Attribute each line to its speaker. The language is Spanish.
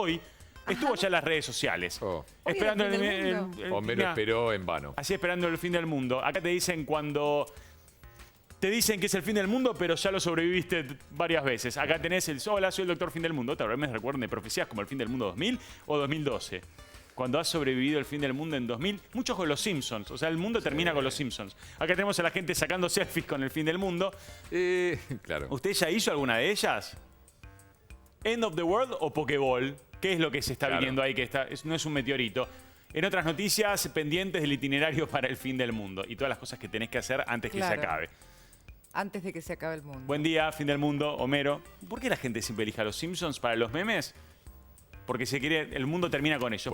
Speaker 1: hoy estuvo ya en las redes sociales. Esperando
Speaker 2: Hoy era el fin del mundo.
Speaker 3: Homero esperó en vano.
Speaker 1: Así esperando el fin del mundo. Acá te dicen cuando... Te dicen que es el fin del mundo, pero ya lo sobreviviste varias veces. Acá tenés el hola, soy el doctor fin del mundo. Tal vez me recuerden de profecías como el fin del mundo 2000 o 2012. Cuando has sobrevivido el fin del mundo en 2000, muchos con los Simpsons. O sea, el mundo termina con los Simpsons. Acá tenemos a la gente sacando selfies con el fin del mundo.
Speaker 3: Claro.
Speaker 1: ¿Usted ya hizo alguna de ellas? ¿End of the World o Pokéball? ¿Qué es lo que se está viniendo ahí? Que no es un meteorito. En otras noticias, pendientes del itinerario para el fin del mundo. Y todas las cosas que tenés que hacer antes que se acabe.
Speaker 2: Antes de que se acabe el mundo.
Speaker 1: Buen día, fin del mundo, Homero. ¿Por qué la gente siempre elige a los Simpsons para los memes? Porque el mundo termina con ellos.